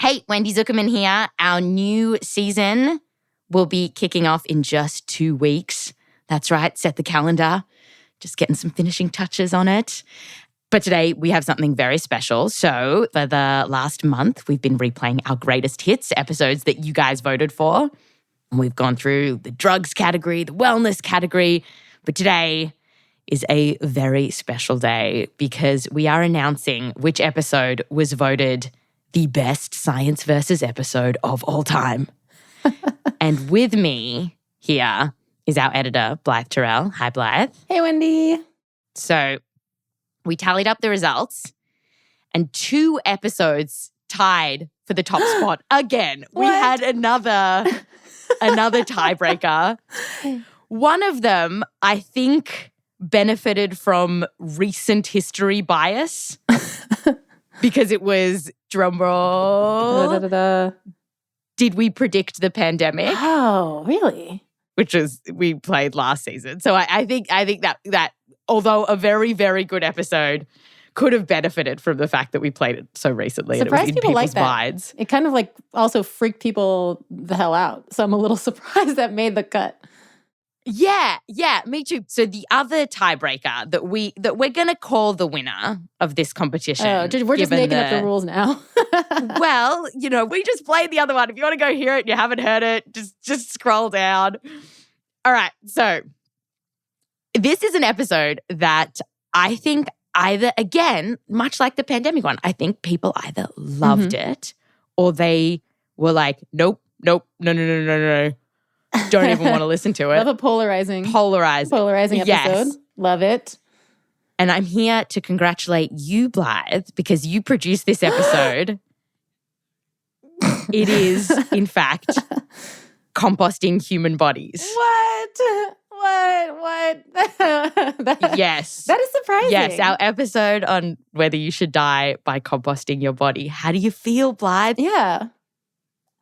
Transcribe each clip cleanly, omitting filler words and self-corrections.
Hey, Wendy Zukerman here. Our new season will be kicking off in just 2 weeks. That's right, set the calendar. Just getting some finishing touches on it. But today we have something very special. So for the last month, we've been replaying our greatest hits episodes that you guys voted for. And we've gone through the drugs category, the wellness category. But today is a very special day because we are announcing which episode was voted the best Science Versus episode of all time. And with me here is our editor, Blythe Terrell. Hi, Blythe. Hey, Wendy. So we tallied up the results and 2 episodes tied for the top spot again. We had another tiebreaker. One of them, I think, benefited from recent history bias because it was, drumroll, Did We Predict the Pandemic? Oh, really? Which we played last season. So I think that although a very, very good episode, could have benefited from the fact that we played it so recently. Surprised and it was in people like people's that. minds. It kind of like also freaked people the hell out. So I'm a little surprised that made the cut. Yeah, me too. So the other tiebreaker that we're going to call the winner of this competition. Oh, we're just making up the rules now. Well, we just played the other one. If you want to go hear it and you haven't heard it, just scroll down. All right, so this is an episode that I think either, again, much like the pandemic one, I think people either loved it or they were like, nope, no. Don't even want to listen to it. Love a polarizing episode. Yes. Love it. And I'm here to congratulate you, Blythe, because you produced this episode. It is, in fact, composting human bodies. What? Yes. That is surprising. Yes, our episode on whether you should die by composting your body. How do you feel, Blythe? Yeah.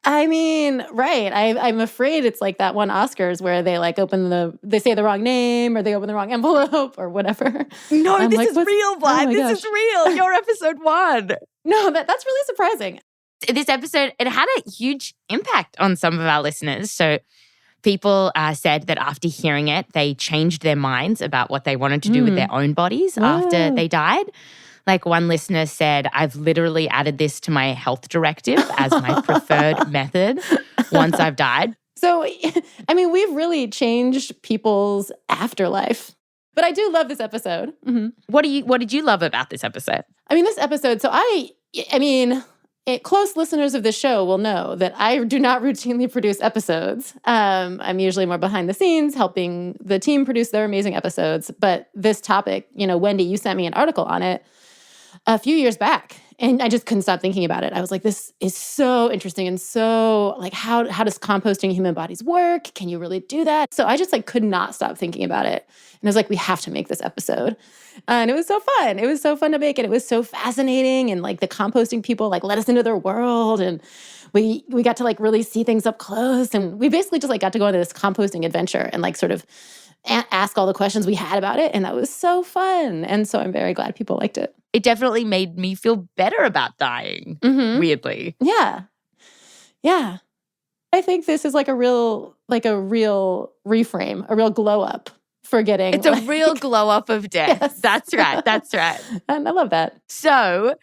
I mean, right. I'm afraid it's like that one Oscars where they like they say the wrong name or they open the wrong envelope or whatever. No, this is real, Blythe. This is real. Your episode 1. No, that's really surprising. This episode, it had a huge impact on some of our listeners. So people said that after hearing it, they changed their minds about what they wanted to do with their own bodies after they died. Like one listener said, I've literally added this to my health directive as my preferred method once I've died. So, I mean, we've really changed people's afterlife. But I do love this episode. Mm-hmm. What did you love about this episode? I mean, this episode, so close listeners of this show will know that I do not routinely produce episodes. I'm usually more behind the scenes, helping the team produce their amazing episodes. But this topic, Wendy, you sent me an article on it a few years back, and I just couldn't stop thinking about it. I was like, this is so interesting and so, like, how does composting human bodies work? Can you really do that? So I just, could not stop thinking about it. And I was like, we have to make this episode. And it was so fun. It was so fun to make it. It was so fascinating. And, the composting people, let us into their world. And we got to, really see things up close. And we basically just, got to go on this composting adventure and, sort of ask all the questions we had about it. And that was so fun. And so I'm very glad people liked it. It definitely made me feel better about dying, weirdly. Yeah. Yeah. I think this is a real reframe, a real glow up for getting. It's a real glow up of death. Yes. That's right. And I love that. So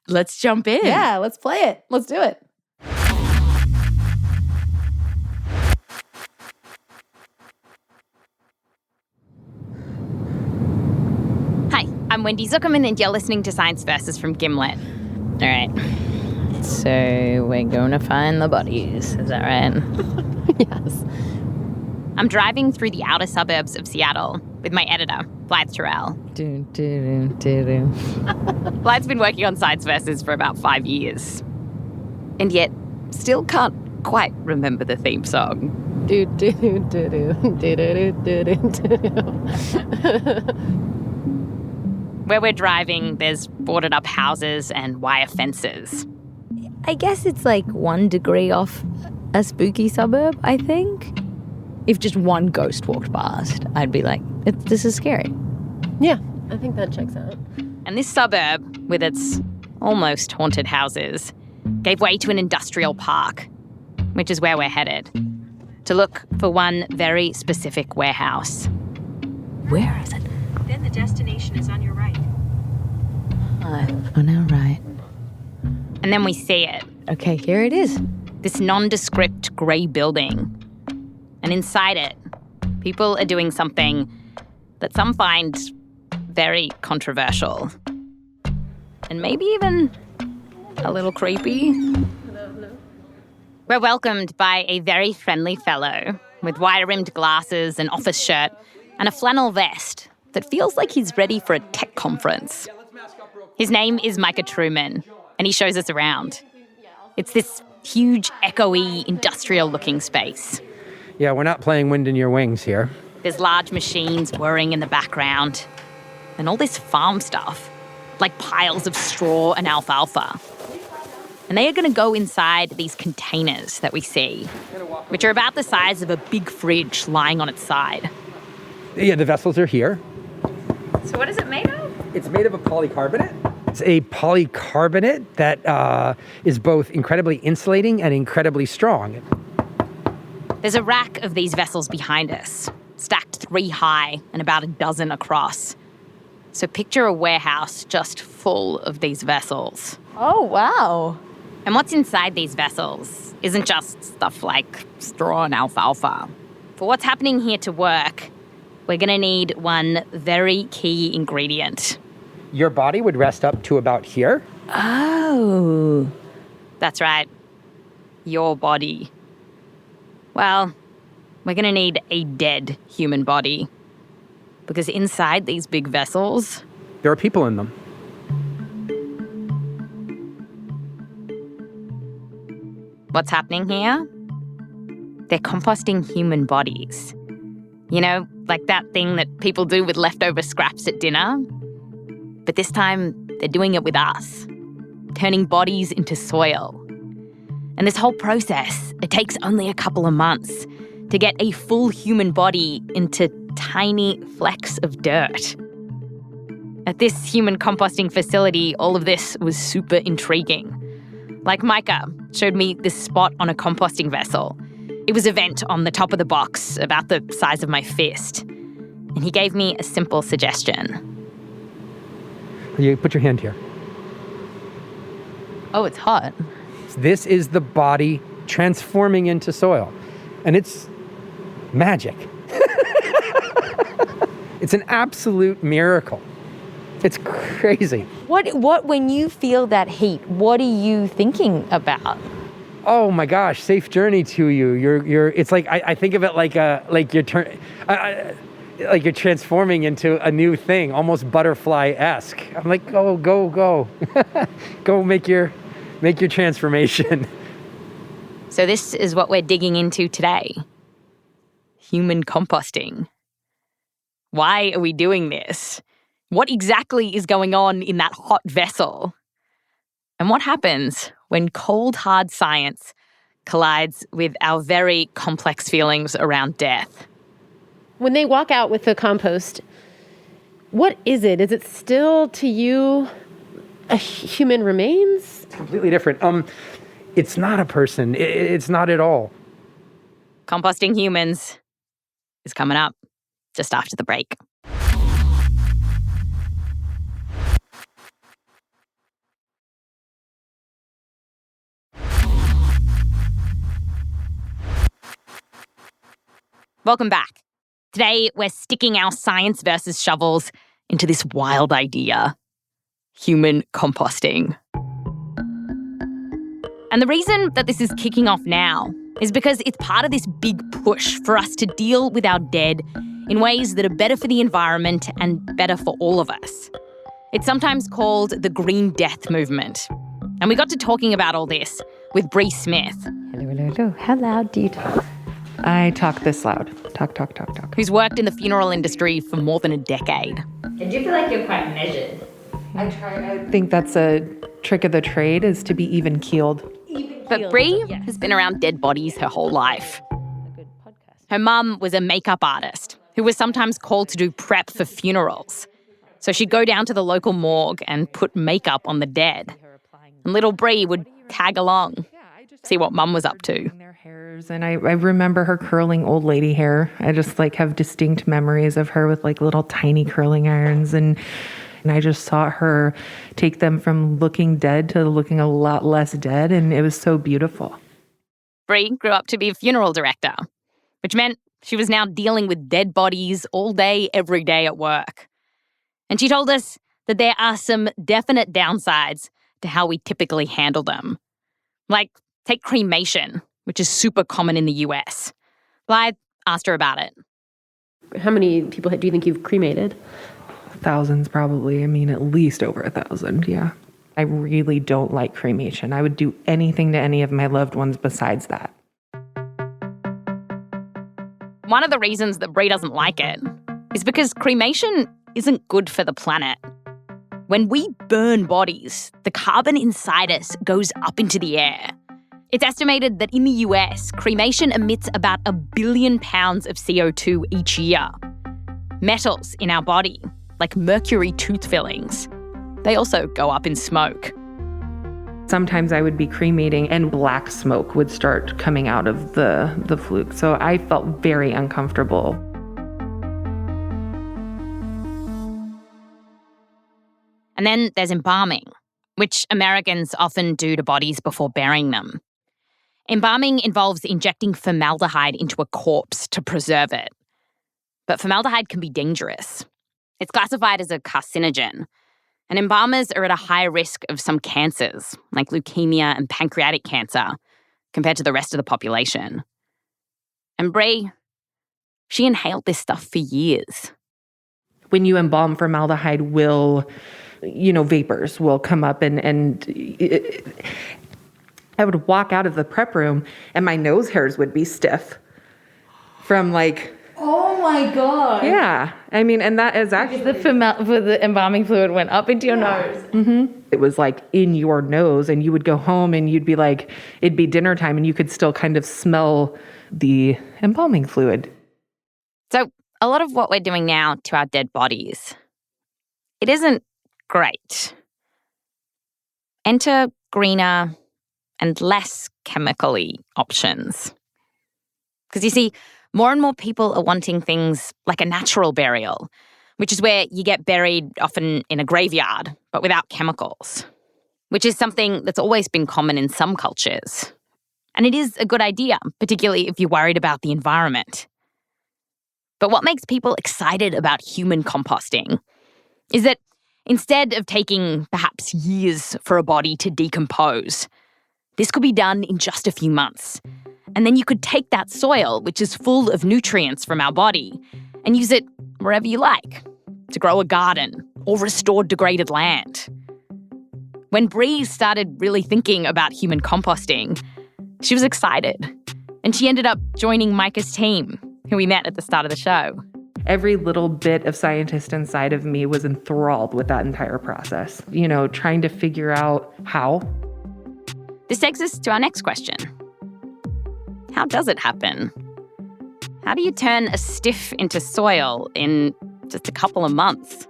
let's jump in. Yeah, let's play it. Let's do it. I'm Wendy Zukerman, and you're listening to Science Versus from Gimlet. All right. So we're going to find the bodies. Is that right? Yes. I'm driving through the outer suburbs of Seattle with my editor, Blythe Terrell. Blythe's been working on Science Versus for about 5 years. And yet, still can't quite remember the theme song. Where we're driving, there's boarded up houses and wire fences. I guess it's 1 degree off a spooky suburb, I think. If just one ghost walked past, I'd be like, this is scary. Yeah, I think that checks out. And this suburb, with its almost haunted houses, gave way to an industrial park, which is where we're headed, to look for one very specific warehouse. Where is it? Then the destination is on your right. On our right. And then we see it. Okay, here it is. This nondescript grey building. And inside it, people are doing something that some find very controversial. And maybe even a little creepy. No. We're welcomed by a very friendly fellow with wire-rimmed glasses, an office shirt, and a flannel vest that feels like he's ready for a tech conference. His name is Micah Truman, and he shows us around. It's this huge, echoey, industrial-looking space. Yeah, we're not playing wind in your wings here. There's large machines whirring in the background. And all this farm stuff, like piles of straw and alfalfa. And they are going to go inside these containers that we see, which are about the size of a big fridge lying on its side. Yeah, the vessels are here. So what is it made of? It's made of a polycarbonate. It's a polycarbonate that is both incredibly insulating and incredibly strong. There's a rack of these vessels behind us, stacked 3 high and about a dozen across. So picture a warehouse just full of these vessels. Oh, wow. And what's inside these vessels isn't just stuff like straw and alfalfa. For what's happening here to work, we're going to need one very key ingredient. Your body would rest up to about here. Oh. That's right. Your body. Well, we're going to need a dead human body. Because inside these big vessels... there are people in them. What's happening here? They're composting human bodies. You know, like that thing that people do with leftover scraps at dinner. But this time, they're doing it with us. Turning bodies into soil. And this whole process, it takes only a couple of months to get a full human body into tiny flecks of dirt. At this human composting facility, all of this was super intriguing. Like Micah showed me this spot on a composting vessel. It was a vent on the top of the box, about the size of my fist. And he gave me a simple suggestion. You put your hand here. Oh, it's hot. This is the body transforming into soil. And it's magic. It's an absolute miracle. It's crazy. What when you feel that heat, what are you thinking about? Oh my gosh, safe journey to you. It's like I think of it like you're transforming into a new thing, almost butterfly-esque. I'm like, go. Go make your transformation. So this is what we're digging into today. Human composting. Why are we doing this? What exactly is going on in that hot vessel? And what happens when cold, hard science collides with our very complex feelings around death? When they walk out with the compost, what is it? Is it still, to you, a human remains? It's completely different. It's not a person. It's not at all. Composting humans is coming up just after the break. Welcome back. Today, we're sticking our science versus shovels into this wild idea: human composting. And the reason that this is kicking off now is because it's part of this big push for us to deal with our dead in ways that are better for the environment and better for all of us. It's sometimes called the Green Death Movement. And we got to talking about all this with Brie Smith. Hello. How loud do you talk? I talk this loud. Talk. Who's worked in the funeral industry for more than a decade. I do feel like you're quite measured. I think that's a trick of the trade, is to be even-keeled. But Brie has been around dead bodies her whole life. Her mum was a makeup artist who was sometimes called to do prep for funerals. So she'd go down to the local morgue and put makeup on the dead. And little Brie would tag along, see what Mum was up to. Their hairs, and I remember her curling old lady hair. I just have distinct memories of her with little tiny curling irons, and I just saw her take them from looking dead to looking a lot less dead, and it was so beautiful. Brie grew up to be a funeral director, which meant she was now dealing with dead bodies all day, every day at work. And she told us that there are some definite downsides to how we typically handle them. Like, take cremation, which is super common in the US. Blythe asked her about it. How many people do you think you've cremated? Thousands, probably. At least over 1,000, yeah. I really don't like cremation. I would do anything to any of my loved ones besides that. One of the reasons that Brie doesn't like it is because cremation isn't good for the planet. When we burn bodies, the carbon inside us goes up into the air. It's estimated that in the US, cremation emits about 1 billion pounds of CO2 each year. Metals in our body, like mercury tooth fillings, they also go up in smoke. Sometimes I would be cremating and black smoke would start coming out of the fluke. So I felt very uncomfortable. And then there's embalming, which Americans often do to bodies before burying them. Embalming involves injecting formaldehyde into a corpse to preserve it. But formaldehyde can be dangerous. It's classified as a carcinogen, and embalmers are at a higher risk of some cancers, like leukemia and pancreatic cancer, compared to the rest of the population. And Brie, she inhaled this stuff for years. When you embalm, formaldehyde will, vapors will come up and I would walk out of the prep room and my nose hairs would be stiff from Oh my God. Yeah. And that is actually... The embalming fluid went up into your nose. Mm-hmm. It was in your nose, and you would go home and you'd be it'd be dinner time and you could still kind of smell the embalming fluid. So a lot of what we're doing now to our dead bodies, it isn't great. Enter greener and less chemically options. Because you see, more and more people are wanting things like a natural burial, which is where you get buried often in a graveyard, but without chemicals, which is something that's always been common in some cultures. And it is a good idea, particularly if you're worried about the environment. But what makes people excited about human composting is that instead of taking perhaps years for a body to decompose, this could be done in just a few months. And then you could take that soil, which is full of nutrients from our body, and use it wherever you like, to grow a garden or restore degraded land. When Brie started really thinking about human composting, she was excited. And she ended up joining Micah's team, who we met at the start of the show. Every little bit of scientist inside of me was enthralled with that entire process, trying to figure out how. This takes us to our next question. How does it happen? How do you turn a stiff into soil in just a couple of months?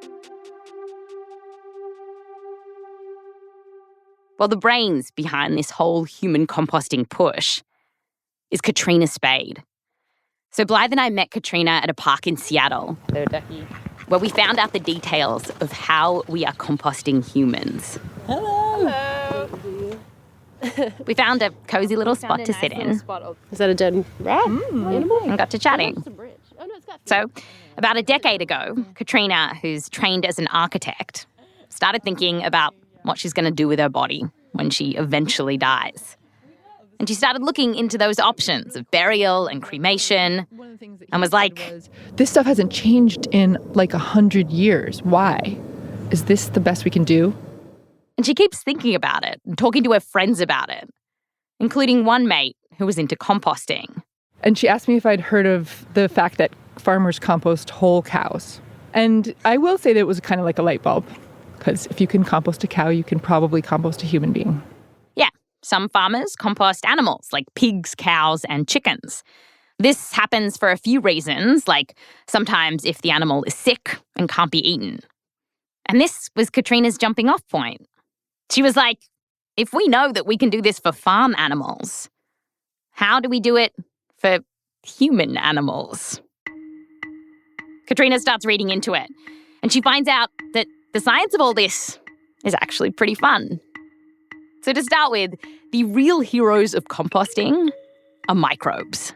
Well, the brains behind this whole human composting push is Katrina Spade. So Blythe and I met Katrina at a park in Seattle, where we found out the details of how we are composting humans. Hello. We found a cozy little spot to sit in. Is that a dead rat animal? And got to chatting. So, about a decade ago, Katrina, who's trained as an architect, started thinking about what she's going to do with her body when she eventually dies. And she started looking into those options of burial and cremation and was like, this stuff hasn't changed in 100 years. Why? Is this the best we can do? And she keeps thinking about it and talking to her friends about it, including one mate who was into composting. And she asked me if I'd heard of the fact that farmers compost whole cows. And I will say that it was kind of like a light bulb, because if you can compost a cow, you can probably compost a human being. Yeah, some farmers compost animals like pigs, cows, and chickens. This happens for a few reasons, like sometimes if the animal is sick and can't be eaten. And this was Katrina's jumping off point. She was like, if we know that we can do this for farm animals, how do we do it for human animals? Katrina starts reading into it, and she finds out that the science of all this is actually pretty fun. So to start with, the real heroes of composting are microbes.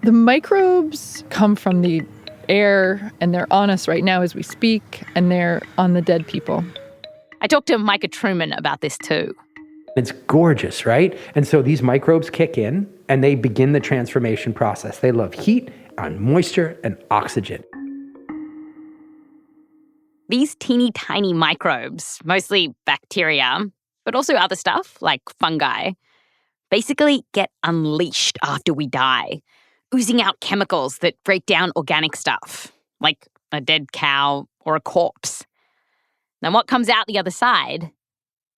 The microbes come from the air, and they're on us right now as we speak, and they're on the dead people. I talked to Micah Truman about this too. It's gorgeous, right? And so these microbes kick in and they begin the transformation process. They love heat and moisture and oxygen. These teeny tiny microbes, mostly bacteria, but also other stuff like fungi, basically get unleashed after we die, oozing out chemicals that break down organic stuff, like a dead cow or a corpse. Then what comes out the other side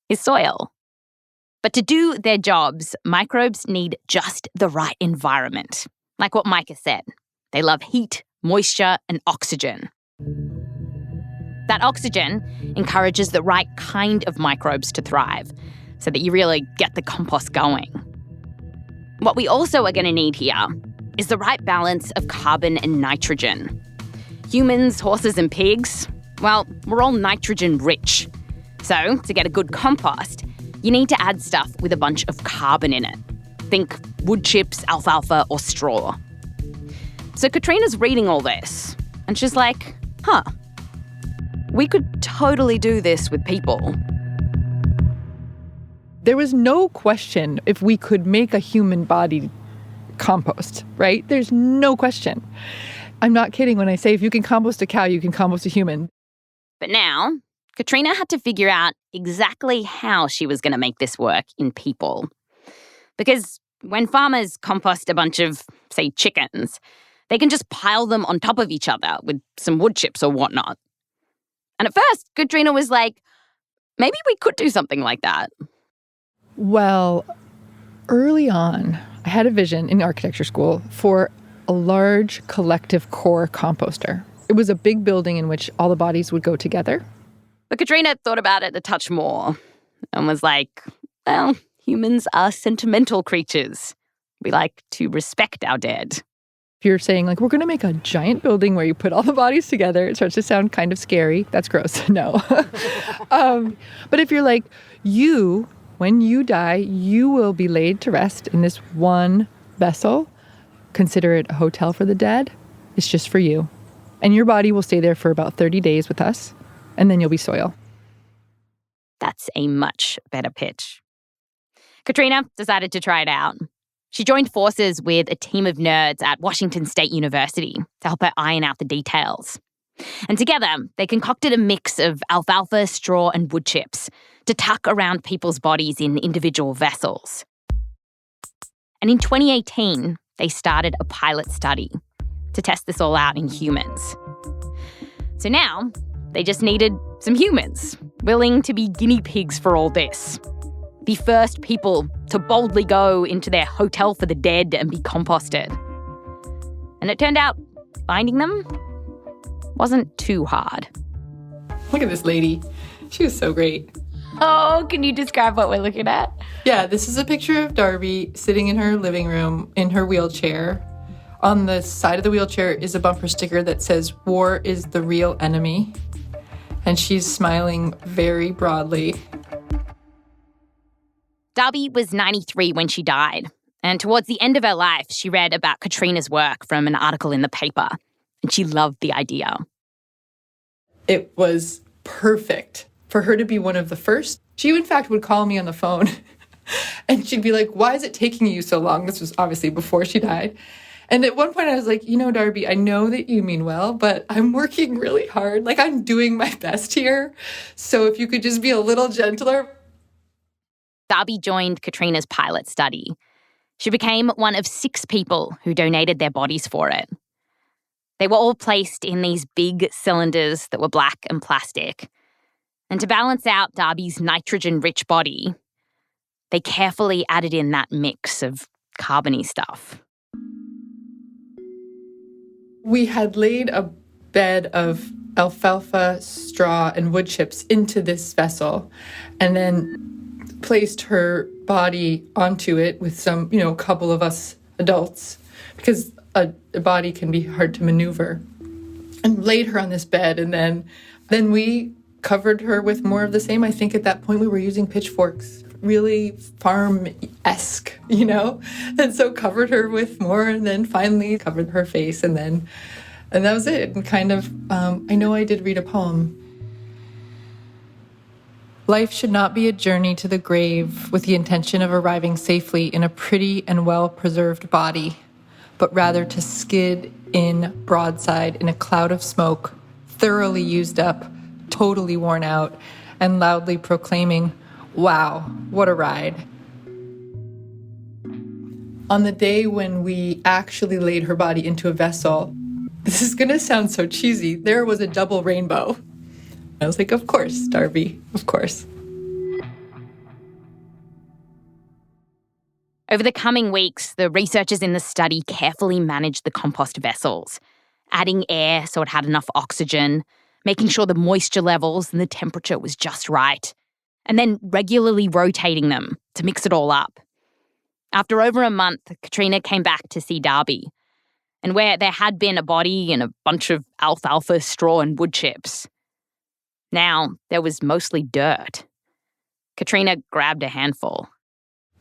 is soil. But to do their jobs, microbes need just the right environment. Like what Micah said, they love heat, moisture, and oxygen. That oxygen encourages the right kind of microbes to thrive so that you really get the compost going. What we also are going to need here is the right balance of carbon and nitrogen. Humans, horses, and pigs, well, we're all nitrogen rich. So to get a good compost, you need to add stuff with a bunch of carbon in it. Think wood chips, alfalfa, or straw. So Katrina's reading all this, and she's like, we could totally do this with people. There was no question if we could make a human body compost, right? There's no question. I'm not kidding when I say if you can compost a cow, you can compost a human. But now, Katrina had to figure out exactly how she was going to make this work in people. Because when farmers compost a bunch of, say, chickens, they can just pile them on top of each other with some wood chips or whatnot. And at first, Katrina was like, maybe we could do something like that. Well, early on, I had a vision in architecture school for a large collective core composter. It was a big building in which all the bodies would go together. But Katrina thought about it a touch more and was like, well, humans are sentimental creatures. We like to respect our dead. If you're saying, like, we're going to make a giant building where you put all the bodies together, it starts to sound kind of scary. That's gross. No. But if you're like, when you die, you will be laid to rest in this one vessel. Consider it a hotel for the dead. It's just for you. And your body will stay there for about 30 days with us, and then you'll be soil. That's a much better pitch. Katrina decided to try it out. She joined forces with a team of nerds at Washington State University to help her iron out the details. And together, they concocted a mix of alfalfa, straw, and wood chips to tuck around people's bodies in individual vessels. And in 2018, they started a pilot study to test this all out in humans. So now, they just needed some humans willing to be guinea pigs for all this. The first people to boldly go into their hotel for the dead and be composted. And it turned out finding them wasn't too hard. Look at this lady. She was so great. Oh, can you describe what we're looking at? Yeah, this is a picture of Darby sitting in her living room in her wheelchair. On the side of the wheelchair is a bumper sticker that says, "War is the real enemy." And she's smiling very broadly. Darby was 93 when she died, and towards the end of her life, she read about Katrina's work from an article in the paper, and she loved the idea. It was perfect for her to be one of the first. She, in fact, would call me on the phone, and she'd be like, "Why is it taking you so long?" This was obviously before she died. And at one point I was like, Darby, I know that you mean well, but I'm working really hard. Like, I'm doing my best here. So if you could just be a little gentler. Darby joined Katrina's pilot study. She became one of 6 people who donated their bodies for it. They were all placed in these big cylinders that were black and plastic. And to balance out Darby's nitrogen-rich body, they carefully added in that mix of carbony stuff. We had laid a bed of alfalfa, straw, and wood chips into this vessel, and then placed her body onto it with some, a couple of us adults, because a body can be hard to maneuver, and laid her on this bed. And then we covered her with more of the same. I think at that point we were using pitchforks, really farm-esque, and so covered her with more, and then finally covered her face, and that was it. And kind of, I know I did read a poem. Life should not be a journey to the grave with the intention of arriving safely in a pretty and well-preserved body, but rather to skid in broadside in a cloud of smoke, thoroughly used up, totally worn out, and loudly proclaiming, "Wow, what a ride." On the day when we actually laid her body into a vessel, this is going to sound so cheesy, there was a double rainbow. I was like, of course, Darby, of course. Over the coming weeks, the researchers in the study carefully managed the compost vessels, adding air so it had enough oxygen, making sure the moisture levels and the temperature was just right, and then regularly rotating them to mix it all up. After over a month, Katrina came back to see Darby, and where there had been a body and a bunch of alfalfa, straw and wood chips, now there was mostly dirt. Katrina grabbed a handful.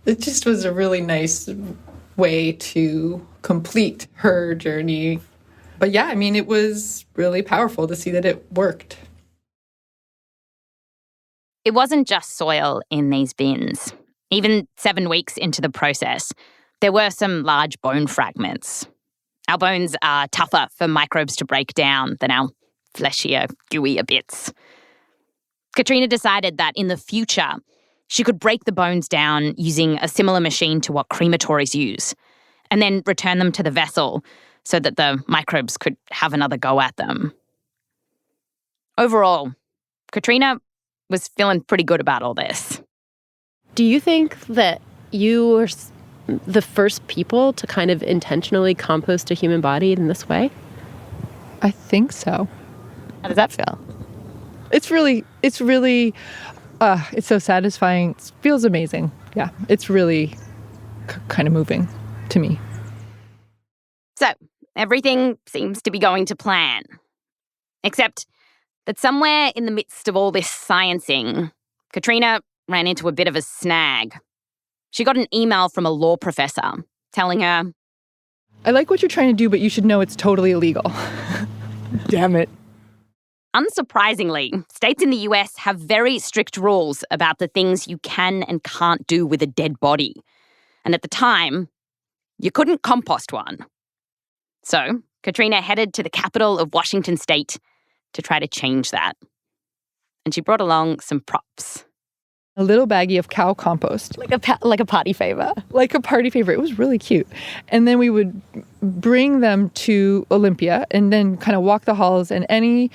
It just was a really nice way to complete her journey. But yeah, it was really powerful to see that it worked. It wasn't just soil in these bins. Even 7 weeks into the process, there were some large bone fragments. Our bones are tougher for microbes to break down than our fleshier, gooier bits. Katrina decided that in the future, she could break the bones down using a similar machine to what crematories use, and then return them to the vessel so that the microbes could have another go at them. Overall, Katrina was feeling pretty good about all this. Do you think that you were the first people to kind of intentionally compost a human body in this way? I think so. How does that feel? It's so satisfying. It feels amazing. Yeah, it's really kind of moving to me. So, everything seems to be going to plan. Except that somewhere in the midst of all this sciencing, Katrina ran into a bit of a snag. She got an email from a law professor telling her, I like what you're trying to do, but you should know it's totally illegal. Damn it. Unsurprisingly, states in the US have very strict rules about the things you can and can't do with a dead body. And at the time, you couldn't compost one. So, Katrina headed to the capital of Washington State to try to change that. And she brought along some props. A little baggie of cow compost. Like a party favor. Like a party favor. It was really cute. And then we would bring them to Olympia and then kind of walk the halls, and any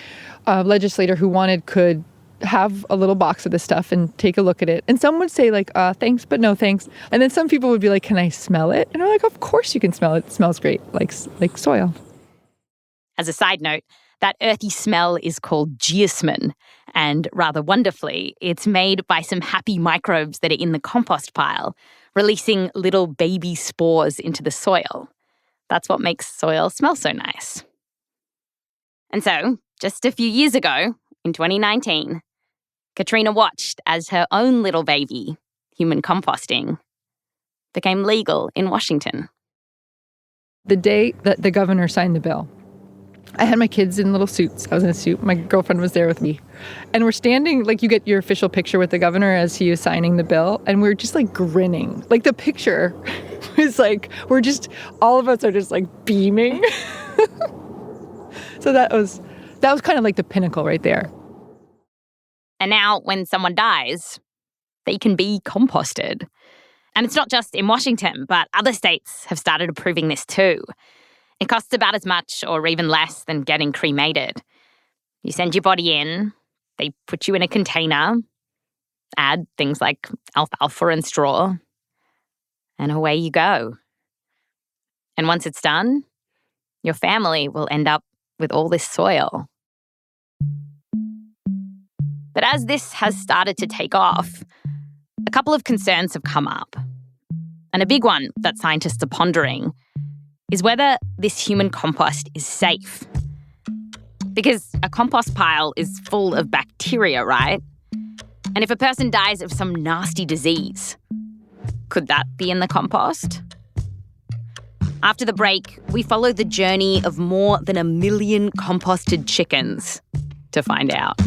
legislator who wanted could have a little box of this stuff and take a look at it. And some would say thanks, but no thanks. And then some people would be like, can I smell it? And I'm like, of course you can smell it. It smells great, like soil. As a side note, that earthy smell is called geosmin. And rather wonderfully, it's made by some happy microbes that are in the compost pile, releasing little baby spores into the soil. That's what makes soil smell so nice. And so, just a few years ago, in 2019, Katrina watched as her own little baby, human composting, became legal in Washington. The day that the governor signed the bill, I had my kids in little suits. I was in a suit. My girlfriend was there with me. And we're standing, you get your official picture with the governor as he was signing the bill. And we're just grinning. The picture was all of us are just beaming. So that was kind of the pinnacle right there. And now when someone dies, they can be composted. And it's not just in Washington, but other states have started approving this too. It costs about as much or even less than getting cremated. You send your body in, they put you in a container, add things like alfalfa and straw, and away you go. And once it's done, your family will end up with all this soil. But as this has started to take off, a couple of concerns have come up. And a big one that scientists are pondering is whether this human compost is safe. Because a compost pile is full of bacteria, right? And if a person dies of some nasty disease, could that be in the compost? After the break, we follow the journey of more than 1 million composted chickens to find out.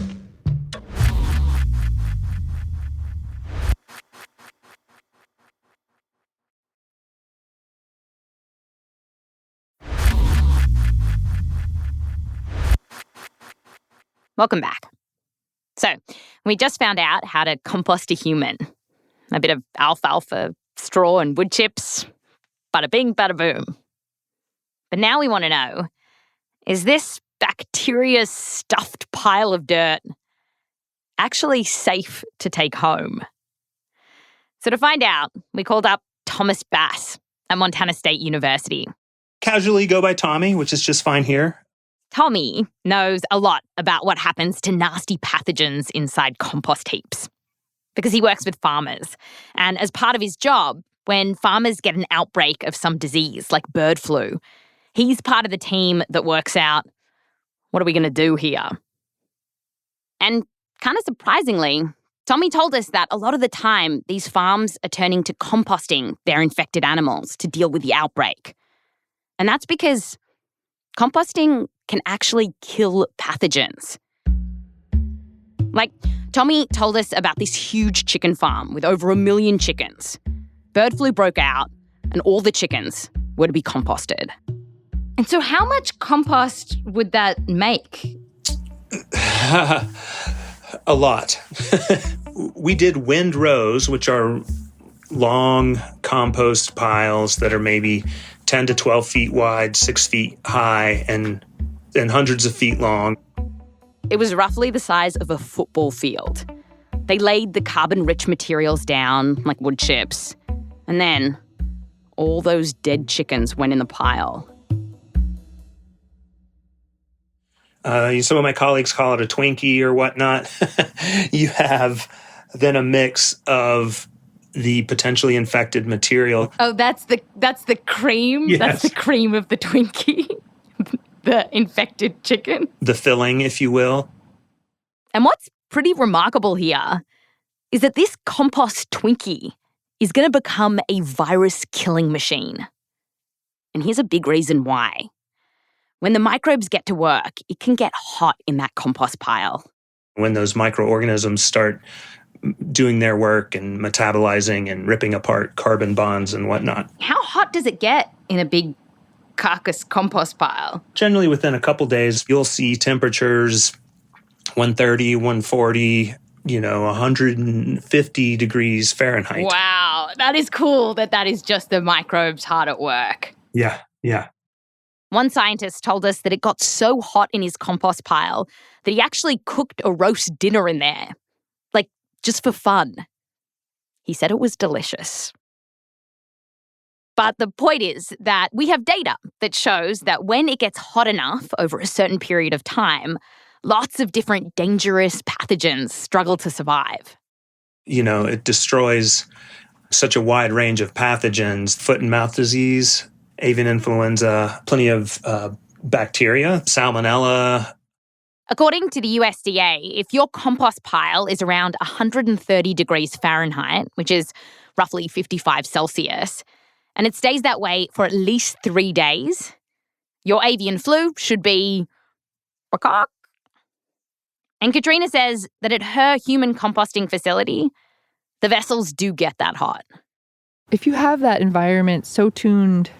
Welcome back. So, we just found out how to compost a human. A bit of alfalfa, straw and wood chips. Bada bing, bada boom. But now we want to know, is this bacteria-stuffed pile of dirt actually safe to take home? So to find out, we called up Thomas Bass at Montana State University. Casually go by Tommy, which is just fine here. Tommy knows a lot about what happens to nasty pathogens inside compost heaps because he works with farmers. And as part of his job, when farmers get an outbreak of some disease like bird flu, he's part of the team that works out, what are we going to do here? And kind of surprisingly, Tommy told us that a lot of the time, these farms are turning to composting their infected animals to deal with the outbreak. And that's because composting can actually kill pathogens. Like, Tommy told us about this huge chicken farm with over 1 million chickens. Bird flu broke out, and all the chickens were to be composted. And so how much compost would that make? A lot. We did windrows, which are long compost piles that are maybe 10 to 12 feet wide, 6 feet high, and hundreds of feet long. It was roughly the size of a football field. They laid the carbon-rich materials down, like wood chips, and then all those dead chickens went in the pile. Some of my colleagues call it a Twinkie or whatnot. You have then a mix of the potentially infected material. Oh, that's the cream? Yes. That's the cream of the Twinkie? The infected chicken? The filling, if you will. And what's pretty remarkable here is that this compost Twinkie is going to become a virus-killing machine. And here's a big reason why. When the microbes get to work, it can get hot in that compost pile. When those microorganisms start doing their work and metabolizing and ripping apart carbon bonds and whatnot. How hot does it get in a big carcass compost pile? Generally within a couple days, you'll see temperatures 130, 140, 150 degrees Fahrenheit. Wow, that is cool that is just the microbes hard at work. Yeah. One scientist told us that it got so hot in his compost pile that he actually cooked a roast dinner in there. Like, just for fun. He said it was delicious. But the point is that we have data that shows that when it gets hot enough over a certain period of time, lots of different dangerous pathogens struggle to survive. It destroys such a wide range of pathogens, foot and mouth disease, avian influenza, plenty of bacteria, salmonella. According to the USDA, if your compost pile is around 130 degrees Fahrenheit, which is roughly 55 Celsius, and it stays that way for at least 3 days, your avian flu should be cock. And Katrina says that at her human composting facility, the vessels do get that hot. If you have that environment so tuned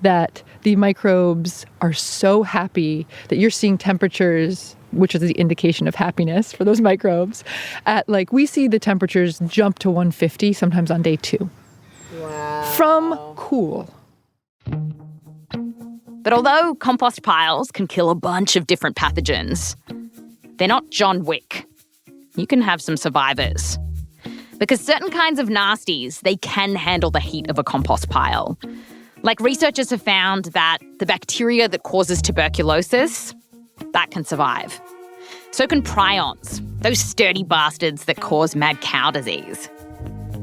that the microbes are so happy that you're seeing temperatures, which is the indication of happiness for those microbes, we see the temperatures jump to 150 sometimes on day 2. Wow. From cool. But although compost piles can kill a bunch of different pathogens, they're not John Wick. You can have some survivors. Because certain kinds of nasties, they can handle the heat of a compost pile. Like, researchers have found that the bacteria that causes tuberculosis, that can survive. So can prions, those sturdy bastards that cause mad cow disease.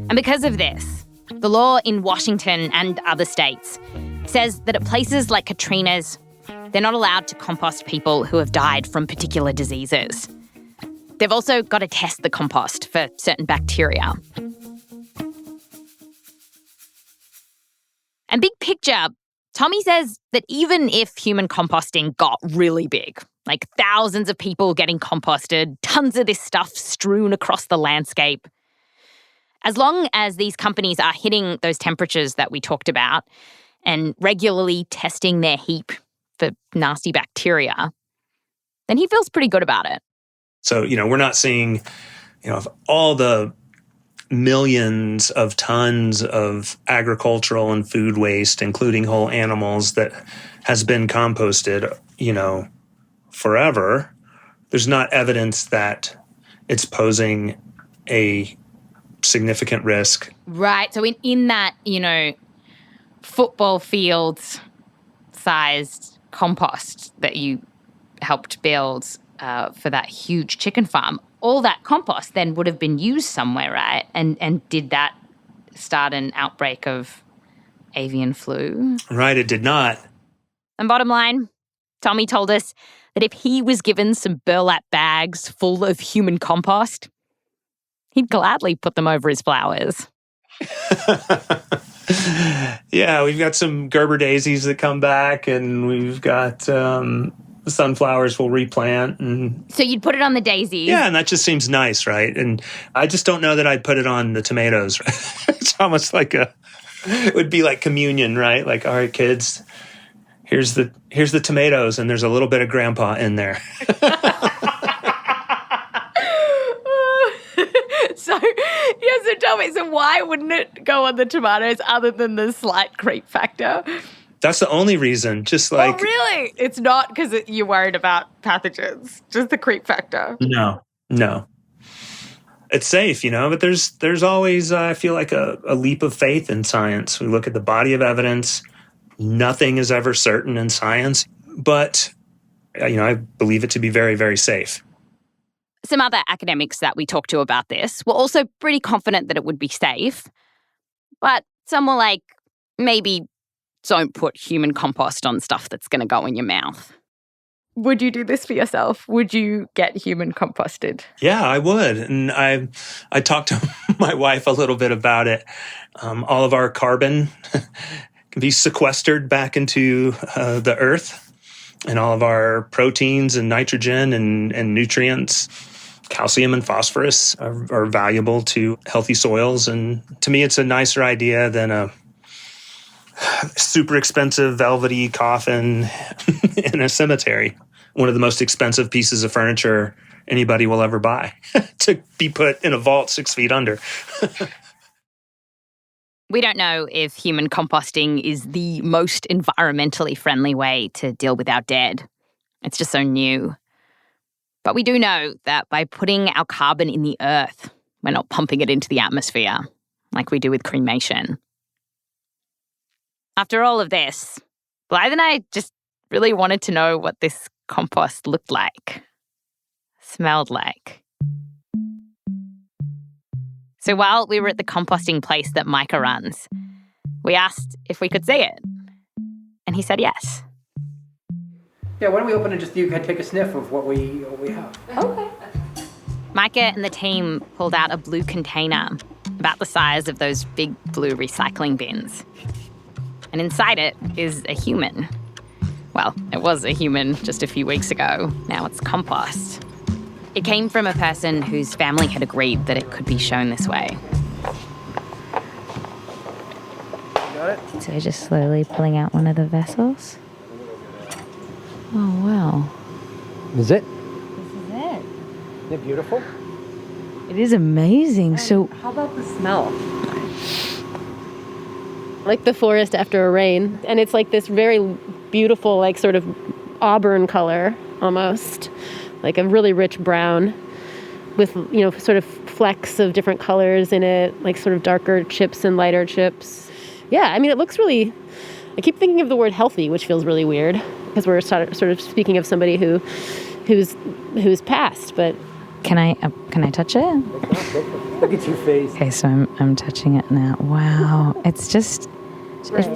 And because of this, the law in Washington and other states says that at places like Katrina's, they're not allowed to compost people who have died from particular diseases. They've also got to test the compost for certain bacteria. And big picture, Tommy says that even if human composting got really big, like thousands of people getting composted, tons of this stuff strewn across the landscape, as long as these companies are hitting those temperatures that we talked about and regularly testing their heap for nasty bacteria, then he feels pretty good about it. So, we're not seeing, of all the millions of tons of agricultural and food waste, including whole animals, that has been composted, forever, there's not evidence that it's posing a significant risk. Right. So in that, football field sized compost that you helped build for that huge chicken farm, all that compost then would have been used somewhere, right? And did that start an outbreak of avian flu? Right, it did not. And bottom line, Tommy told us that if he was given some burlap bags full of human compost, he'd gladly put them over his flowers. Yeah, we've got some Gerber daisies that come back, and we've got sunflowers we'll replant. And so you'd put it on the daisies? Yeah, and that just seems nice, right? And I just don't know that I'd put it on the tomatoes. It's almost like it would be like communion, right? Like, all right, kids, here's the tomatoes, and there's a little bit of grandpa in there. So tell me, so why wouldn't it go on the tomatoes other than the slight creep factor? That's the only reason, just like... Oh, really? It's not because you're worried about pathogens, just the creep factor? No. It's safe, but there's always, I feel like, a leap of faith in science. We look at the body of evidence. Nothing is ever certain in science, but, I believe it to be very, very safe. Some other academics that we talked to about this were also pretty confident that it would be safe, but some were like, maybe don't put human compost on stuff that's going to go in your mouth. Would you do this for yourself? Would you get human composted? Yeah, I would. And I talked to my wife a little bit about it. All of our carbon can be sequestered back into the earth, and all of our proteins and nitrogen and nutrients, calcium and phosphorus are valuable to healthy soils. And to me, it's a nicer idea than a super expensive velvety coffin in a cemetery. One of the most expensive pieces of furniture anybody will ever buy to be put in a vault 6 feet under. We don't know if human composting is the most environmentally friendly way to deal with our dead. It's just so new. But we do know that by putting our carbon in the earth, we're not pumping it into the atmosphere like we do with cremation. After all of this, Blythe and I just really wanted to know what this compost looked like, smelled like. So while we were at the composting place that Micah runs, we asked if we could see it. And he said yes. Yeah, why don't we open it, just you can take a sniff of what we have. Okay. Micah and the team pulled out a blue container about the size of those big blue recycling bins. And inside it is a human. Well, it was a human just a few weeks ago. Now it's compost. It came from a person whose family had agreed that it could be shown this way. Got it? So just slowly pulling out one of the vessels. Oh, wow. Is it? This is it. Isn't it beautiful? It is amazing. So How about the smell? Like the forest after a rain. And it's like this very beautiful, like sort of auburn color almost. Like a really rich brown with, sort of flecks of different colors in it, like sort of darker chips and lighter chips. Yeah, I mean, it looks really... I keep thinking of the word healthy, which feels really weird because we're sort of speaking of somebody who's passed, but Can I touch it? Look at your face. Okay, so I'm touching it now. Wow, it's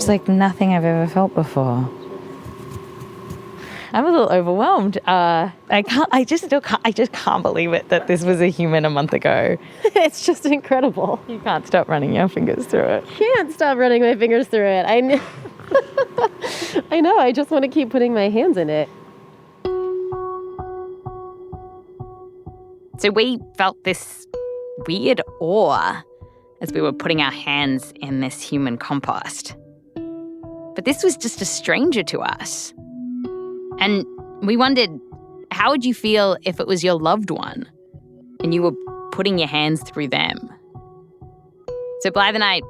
like nothing I've ever felt before. I'm a little overwhelmed. I just can't believe it that this was a human a month ago. It's just incredible. You can't stop running your fingers through it. Can't stop running my fingers through it. I know. I just want to keep putting my hands in it. So we felt this weird awe as we were putting our hands in this human compost. But this was just a stranger to us. And we wondered, how would you feel if it was your loved one and you were putting your hands through them? So Blythe and I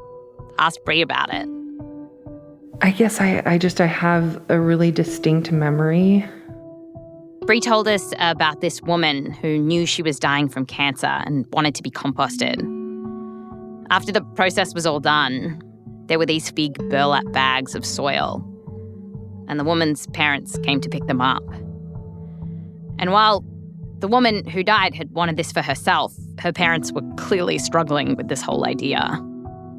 asked Brie about it. I guess I have a really distinct memory. Brie told us about this woman who knew she was dying from cancer and wanted to be composted. After the process was all done, there were these big burlap bags of soil, and the woman's parents came to pick them up. And while the woman who died had wanted this for herself, her parents were clearly struggling with this whole idea.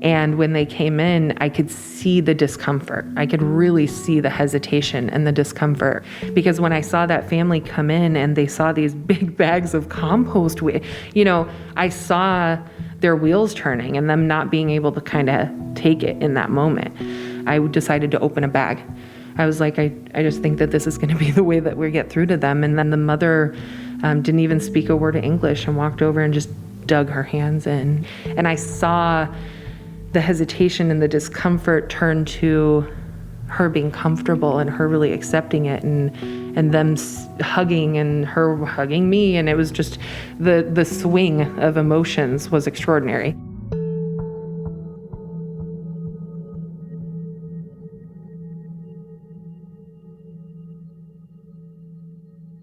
And when they came in, I could see the discomfort. I could really see the hesitation and the discomfort. Because when I saw that family come in and they saw these big bags of compost, I saw their wheels turning and them not being able to kind of take it in that moment. I decided to open a bag. I was like, I just think that this is going to be the way that we get through to them. And then the mother didn't even speak a word of English and walked over and just dug her hands in. And I saw the hesitation and the discomfort turn to her being comfortable and her really accepting it and them hugging and her hugging me. And it was just the swing of emotions was extraordinary.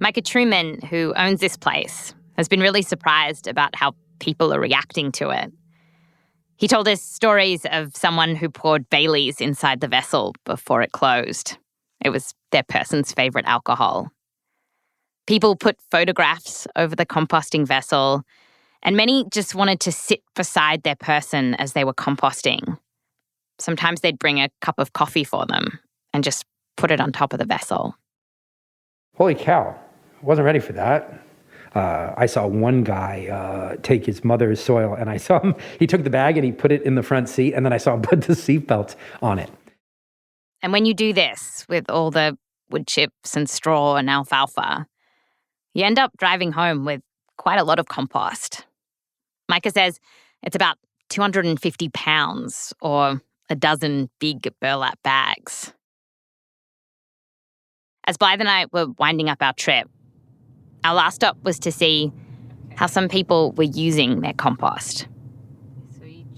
Micah Truman, who owns this place, has been really surprised about how people are reacting to it. He told us stories of someone who poured Baileys inside the vessel before it closed. It was their person's favourite alcohol. People put photographs over the composting vessel, and many just wanted to sit beside their person as they were composting. Sometimes they'd bring a cup of coffee for them and just put it on top of the vessel. Holy cow. I wasn't ready for that. I saw one guy take his mother's soil, and I saw him, he took the bag and he put it in the front seat, and then I saw him put the seatbelt on it. And when you do this with all the wood chips and straw and alfalfa, you end up driving home with quite a lot of compost. Micah says it's about 250 pounds or a dozen big burlap bags. As Blythe and I were winding up our trip, our last stop was to see how some people were using their compost.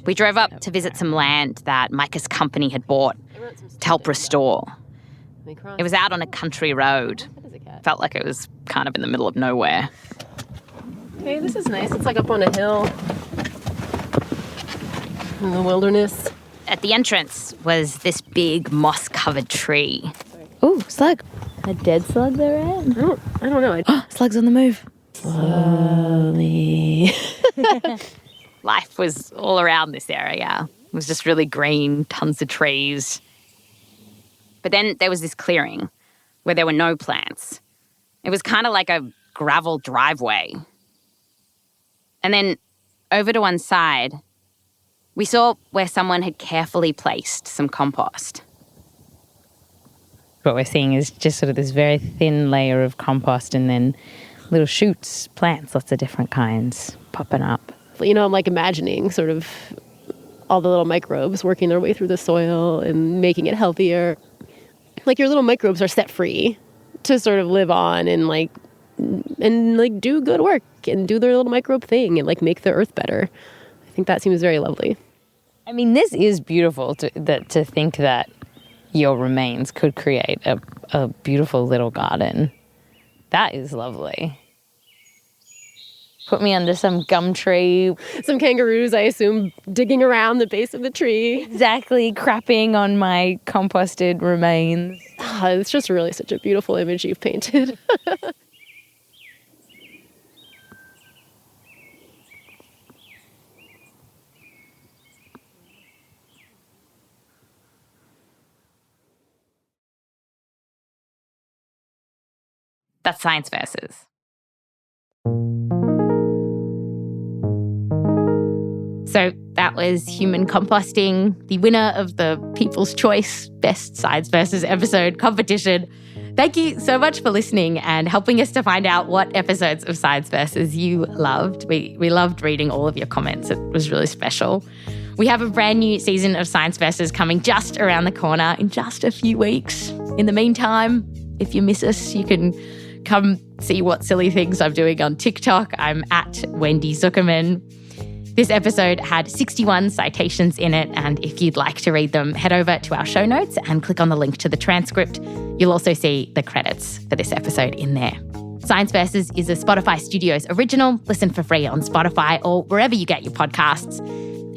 We drove up to visit some land that Micah's company had bought to help restore. It was out on a country road. Felt like it was kind of in the middle of nowhere. Okay, this is nice. It's like up on a hill in the wilderness. At the entrance was this big moss-covered tree. Ooh, slug. A dead slug they're in? I don't know. Slug's on the move. Slowly. Life was all around this area. It was just really green, tons of trees. But then there was this clearing where there were no plants. It was kind of like a gravel driveway. And then over to one side, we saw where someone had carefully placed some compost. What we're seeing is just sort of this very thin layer of compost and then little shoots, plants, lots of different kinds popping up. I'm like imagining sort of all the little microbes working their way through the soil and making it healthier. Like your little microbes are set free to sort of live on and do good work and do their little microbe thing and make the earth better. I think that seems very lovely. I mean, this is beautiful to think that your remains could create a beautiful little garden. That is lovely. Put me under some gum tree. Some kangaroos, I assume, digging around the base of the tree. Exactly, crapping on my composted remains. It's just really such a beautiful image you've painted. That's Science Versus. So that was Human Composting, the winner of the People's Choice Best Science Versus episode competition. Thank you so much for listening and helping us to find out what episodes of Science Versus you loved. We loved reading all of your comments. It was really special. We have a brand new season of Science Versus coming just around the corner in just a few weeks. In the meantime, if you miss us, you can come see what silly things I'm doing on TikTok. I'm at Wendy Zukerman. This episode had 61 citations in it, and if you'd like to read them, head over to our show notes and click on the link to the transcript. You'll also see the credits for this episode in there. Science Versus is a Spotify Studios original. Listen for free on Spotify or wherever you get your podcasts.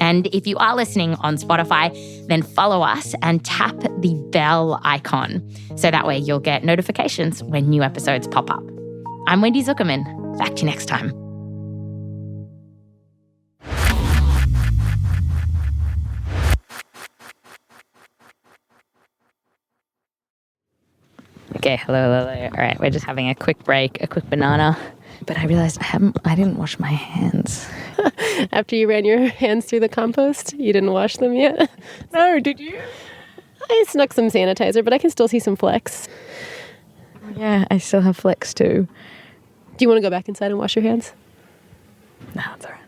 And if you are listening on Spotify, then follow us and tap the bell icon. So that way you'll get notifications when new episodes pop up. I'm Wendy Zukerman. Back to you next time. Okay, hello. All right, we're just having a quick break, a quick banana. But I realized I didn't wash my hands. After you ran your hands through the compost, you didn't wash them yet? No, did you? I snuck some sanitizer, but I can still see some flecks. Yeah, I still have flecks too. Do you want to go back inside and wash your hands? No, it's all right.